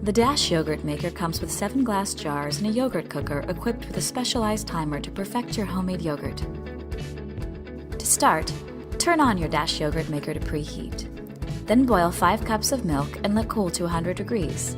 The Dash yogurt maker comes with 7 glass jars and a yogurt cooker equipped with a specialized timer to perfect your homemade yogurt. To start, turn on your Dash yogurt maker to preheat. Then boil 5 cups of milk and let cool to 100 degrees.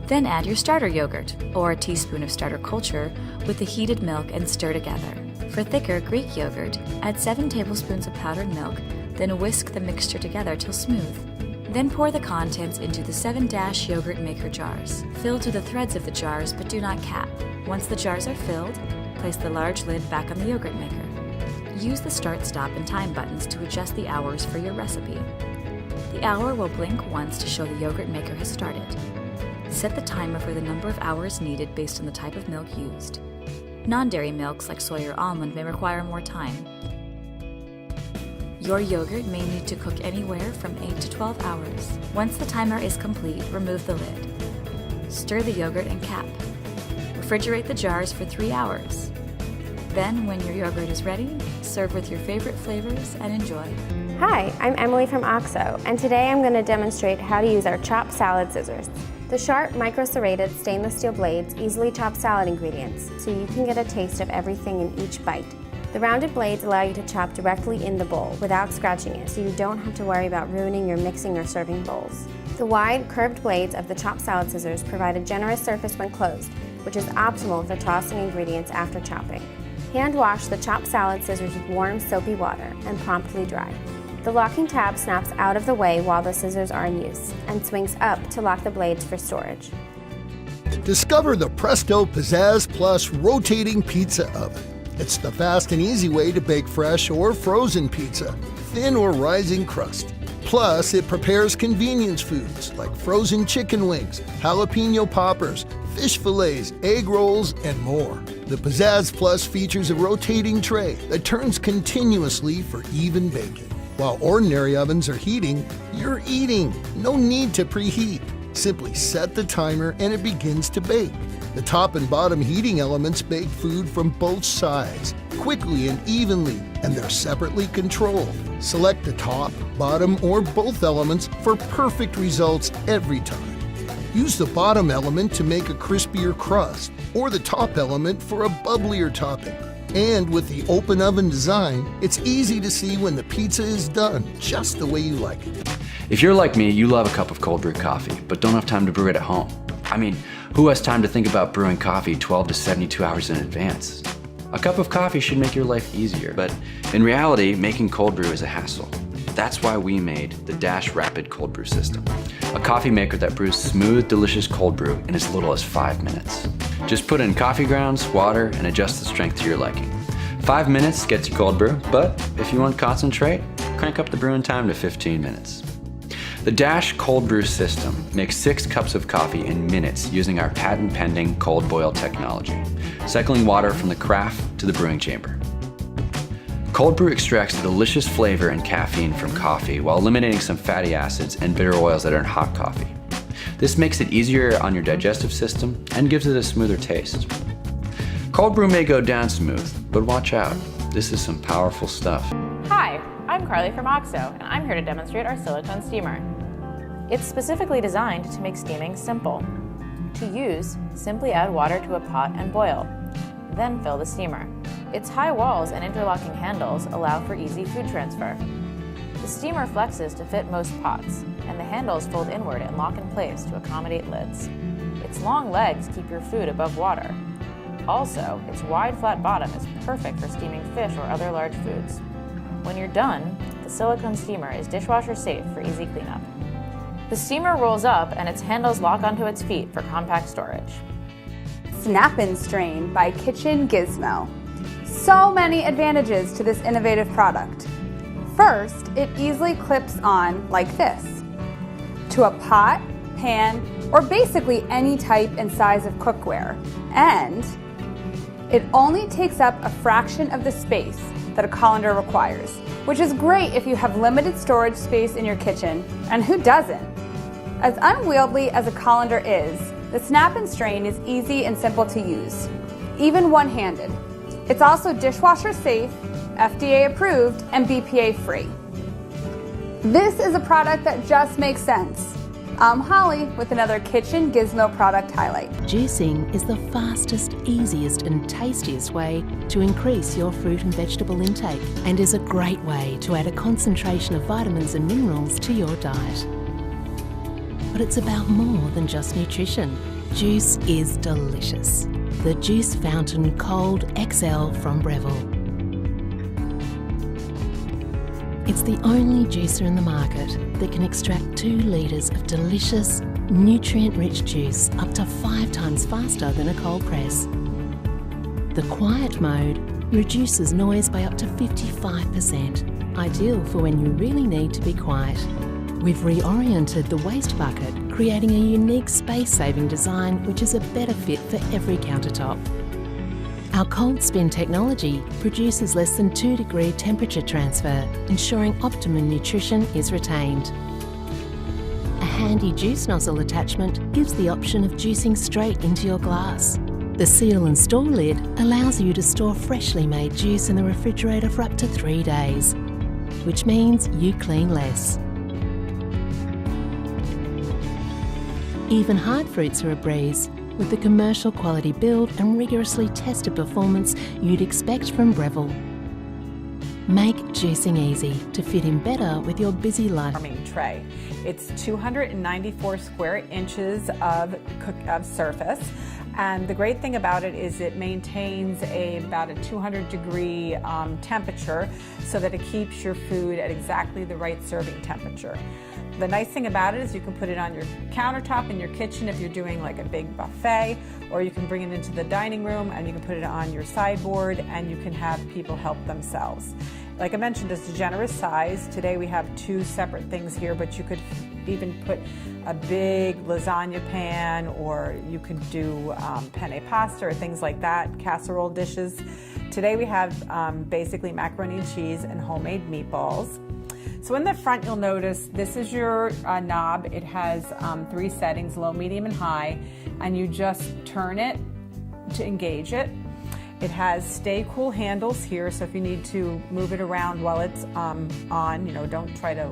Then add your starter yogurt, or a teaspoon of starter culture, with the heated milk and stir together. For thicker Greek yogurt, add 7 tablespoons of powdered milk, then whisk the mixture together till smooth. Then pour the contents into the 7 Dash yogurt maker jars. Fill to the threads of the jars, but do not cap. Once the jars are filled, place the large lid back on the yogurt maker. Use the start, stop, and time buttons to adjust the hours for your recipe. The hour will blink once to show the yogurt maker has started. Set the timer for the number of hours needed based on the type of milk used. Non-dairy milks like soy or almond may require more time. Your yogurt may need to cook anywhere from 8 to 12 hours. Once the timer is complete, remove the lid. Stir the yogurt and cap. Refrigerate the jars for 3 hours. Then, when your yogurt is ready, serve with your favorite flavors and enjoy. Hi, I'm Emily from OXO, and today I'm going to demonstrate how to use our chopped salad scissors. The sharp, micro-serrated stainless steel blades easily chop salad ingredients, so you can get a taste of everything in each bite. The rounded blades allow you to chop directly in the bowl without scratching it, so you don't have to worry about ruining your mixing or serving bowls. The wide, curved blades of the chopped salad scissors provide a generous surface when closed, which is optimal for tossing ingredients after chopping. Hand wash the chopped salad scissors with warm, soapy water and promptly dry. The locking tab snaps out of the way while the scissors are in use and swings up to lock the blades for storage. Discover the Presto Pizzazz Plus rotating pizza oven. It's the fast and easy way to bake fresh or frozen pizza, thin or rising crust. Plus, it prepares convenience foods like frozen chicken wings, jalapeno poppers, fish fillets, egg rolls, and more. The Pizzazz Plus features a rotating tray that turns continuously for even baking. While ordinary ovens are heating, you're eating. No need to preheat. Simply set the timer and it begins to bake. The top and bottom heating elements bake food from both sides, quickly and evenly, and they're separately controlled. Select the top, bottom, or both elements for perfect results every time. Use the bottom element to make a crispier crust, or the top element for a bubblier topping. And with the open oven design, it's easy to see when the pizza is done just the way you like it. If you're like me, you love a cup of cold brew coffee, but don't have time to brew it at home. I mean, who has time to think about brewing coffee 12 to 72 hours in advance? A cup of coffee should make your life easier, but in reality, making cold brew is a hassle. That's why we made the Dash Rapid Cold Brew System, a coffee maker that brews smooth, delicious cold brew in as little as 5 minutes. Just put in coffee grounds, water, and adjust the strength to your liking. 5 minutes gets you cold brew, but if you want concentrate, crank up the brewing time to 15 minutes. The Dash Cold Brew System makes 6 cups of coffee in minutes using our patent-pending cold boil technology, cycling water from the carafe to the brewing chamber. Cold brew extracts the delicious flavor and caffeine from coffee while eliminating some fatty acids and bitter oils that are in hot coffee. This makes it easier on your digestive system and gives it a smoother taste. Cold brew may go down smooth, but watch out. This is some powerful stuff. Hi, I'm Carly from OXO, and I'm here to demonstrate our silicone steamer. It's specifically designed to make steaming simple. To use, simply add water to a pot and boil, then fill the steamer. Its high walls and interlocking handles allow for easy food transfer. The steamer flexes to fit most pots, and the handles fold inward and lock in place to accommodate lids. Its long legs keep your food above water. Also, its wide flat bottom is perfect for steaming fish or other large foods. When you're done, the silicone steamer is dishwasher safe for easy cleanup. The steamer rolls up and its handles lock onto its feet for compact storage. Snap and Strain by Kitchen Gizmo. So many advantages to this innovative product. First, it easily clips on like this to a pot, pan, or basically any type and size of cookware. And it only takes up a fraction of the space that a colander requires, which is great if you have limited storage space in your kitchen, and who doesn't? As unwieldy as a colander is, the Snap and Strain is easy and simple to use, even one-handed. It's also dishwasher safe, FDA approved, and BPA free. This is a product that just makes sense. I'm Holly with another Kitchen Gizmo product highlight. Juicing is the fastest, easiest and tastiest way to increase your fruit and vegetable intake and is a great way to add a concentration of vitamins and minerals to your diet. But it's about more than just nutrition. Juice is delicious. The Juice Fountain Cold XL from Breville. It's the only juicer in the market that can extract 2 litres of delicious, nutrient-rich juice up to 5 times faster than a cold press. The quiet mode reduces noise by up to 55%, ideal for when you really need to be quiet. We've reoriented the waste bucket, creating a unique space-saving design which is a better fit for every countertop. Our cold spin technology produces less than 2-degree temperature transfer, ensuring optimum nutrition is retained. A handy juice nozzle attachment gives the option of juicing straight into your glass. The seal and store lid allows you to store freshly made juice in the refrigerator for up to 3 days, which means you clean less. Even hard fruits are a breeze, with the commercial quality build and rigorously tested performance you'd expect from Breville. Make juicing easy to fit in better with your busy life. Tray. It's 294 square inches of surface, and the great thing about it is it maintains about a 200-degree temperature so that it keeps your food at exactly the right serving temperature. The nice thing about it is you can put it on your countertop in your kitchen if you're doing like a big buffet, or you can bring it into the dining room and you can put it on your sideboard and you can have people help themselves. Like I mentioned, it's a generous size. Today we have 2 separate things here, but you could even put a big lasagna pan, or you could do penne pasta or things like that, casserole dishes. Today we have basically macaroni and cheese and homemade meatballs. So in the front you'll notice this is your knob. It has 3 settings, low, medium, and high, and you just turn it to engage it. It has stay cool handles here, so if you need to move it around while it's on, don't try to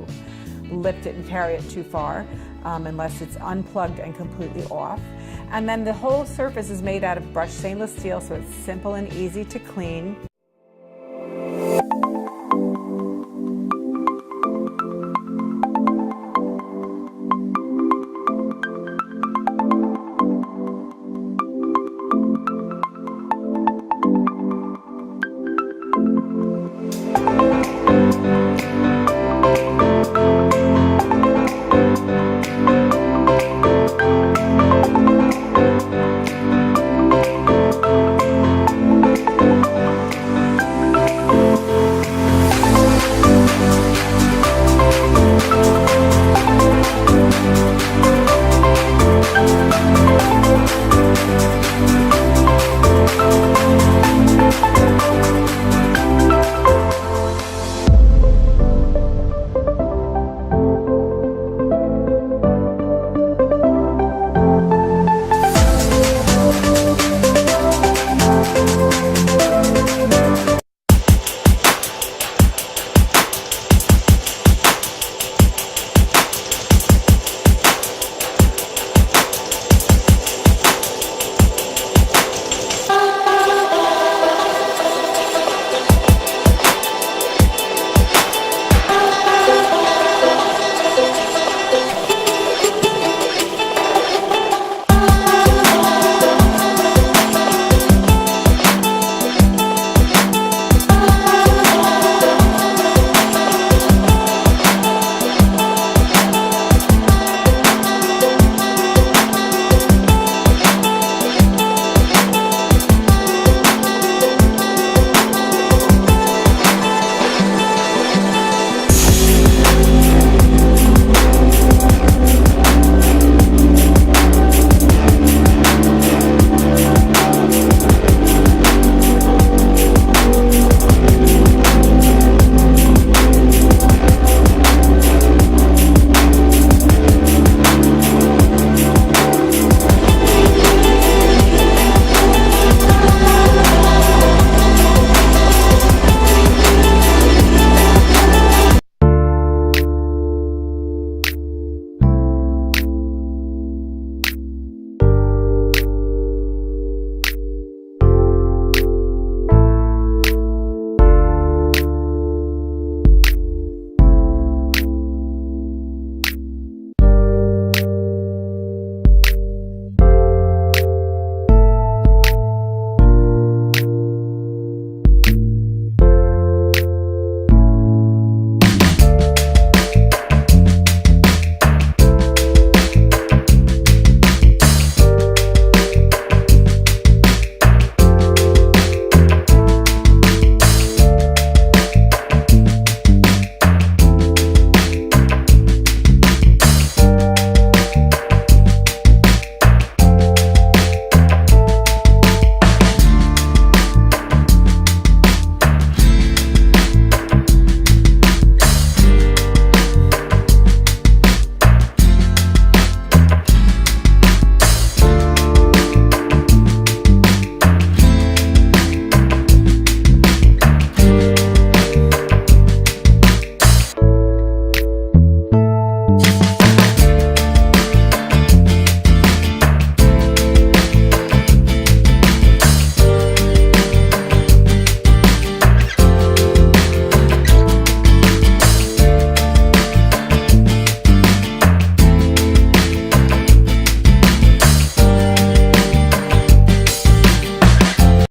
lift it and carry it too far unless it's unplugged and completely off. And then the whole surface is made out of brushed stainless steel, so it's simple and easy to clean.